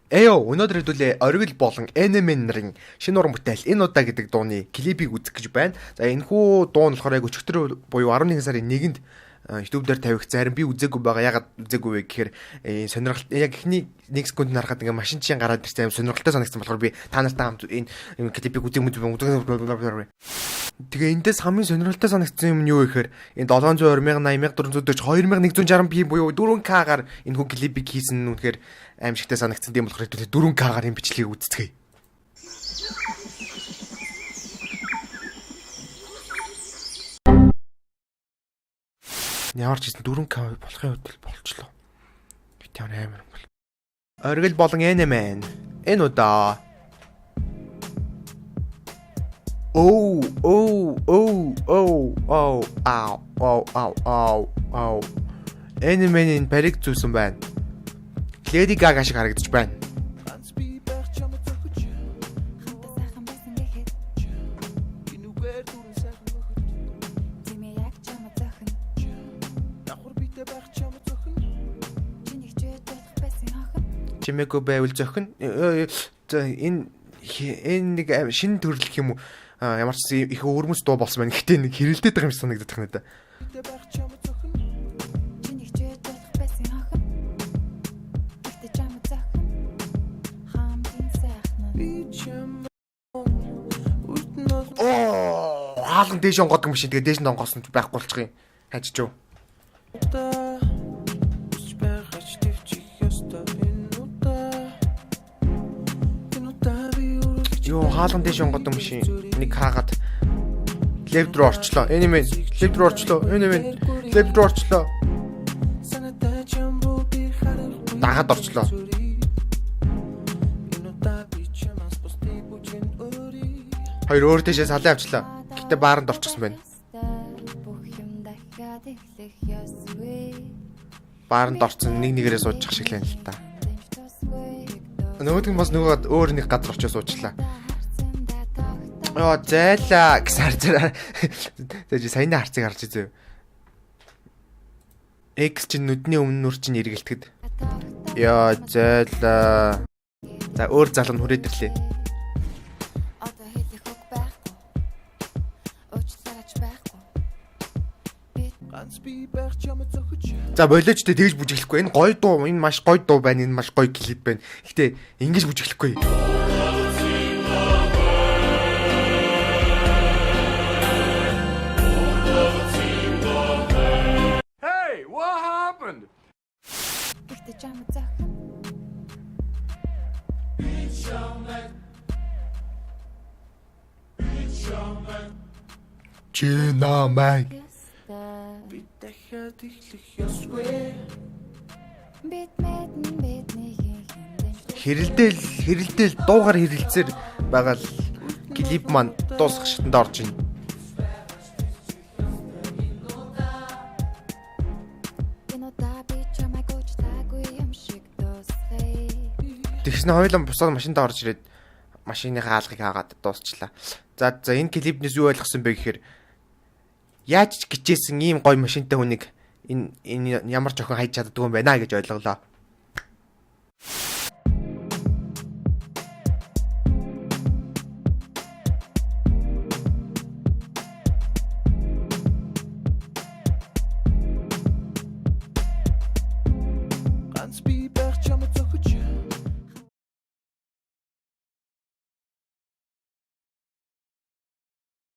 Эё, өнөөдөр хэдүүлээ оргил болон NMN нарын шинэ уран бүтээл энэ удаа гэдэг дууны клипийг үзэх гэж байна. За энэхүү дуу нь болохоор яг өчигдөр буюу 11 сарын 1-нд YouTube дээр тавигдсан. Харин би үзээгүй байгаа. Ягаад үзээгүй вэ гэхээр сонирхолтой яг эхний 1 секунд нарахад ингээ машин чинь гараад ирсэн. Сонирхолтой санагдсан болохоор би та нартай хамт энэ клипийг үзэх. Тэгээ эндээс хамгийн сонирхолтой санагдсан юм нь юу вэ гэхээр энэ 720, 1080, 1440p буюу 4K-гаар энэ хүү клипийг хийсэн нь үнэхээр аимшигтай санагдсан. Тийм болохоор 4K-гаар энэ бичлэгийг үзцгээе. Ямар ч гэсэн 4K болохын хувьд болчлоо. Бид ямар амар бол. Оргил болон NMN энэ удаа NMN-ийн бариг зүүсэн байна. Lady Gaga шиг харагдаж байна. Чимээгүй байвал зохин. Энэ нэг шинэ төрөл гэх юм уу? Ямар ч их өвөрмөс дуу болсон байна. Гэтэ нэг хэрэлдээд байгаа юм шиг санагдаад байна да. Хаалган дээш онгодог юм шиг. Тэгээ дээш нь онгоосон байхгүй болчих юм. Хажиж юу? Йоо, хаалган дээш онгодог юм шиг. Нэг хаагаад левт руу орчлоо. NMN левт руу орчлоо. NMN левт руу орчлоо. Дагаад орчлоо. Хоёр өөр дэшээ салын авчлаа. Гэтэ бааранд орчихсон байна. Бааранд орсон нэгээрээ суучих шиг л л та. Нөгөөд нь бас нөгөө өөр нэг газар очиж суучлаа. Оо зайлаа гэсар зэрэг. Тэгэж саяны харцыг харж үзв. X чинь нүдний өмнөр чинь эргэлтгэд. Яа зайлаа. За өөр залуу хүрээд ирлээ. За болооч тэ тэгж бүжиглэхгүй. Энэ гоё дуу, энэ маш гоё дуу байна. Энэ маш гоё клип байна. Гэтэ ингэж бүжиглэхгүй. Hey, what happened? Чинамай. Хэрэлдээл дуугаар хэрэлцээр байгаа л клип маань дуусах шатанд орж байна. Тэгснэ хоёулаа бусаад машиндаа орж ирээд машиныхаа хаалгыг хаагаад дуусчлаа. За энэ клипнээс юу ойлгосон бэ гэхээр яаж ч гिचээсэн ийм гоё машинтай хүнийг энэ ямар ч охин хайж чаддгүй юм байна гэж ойлголоо.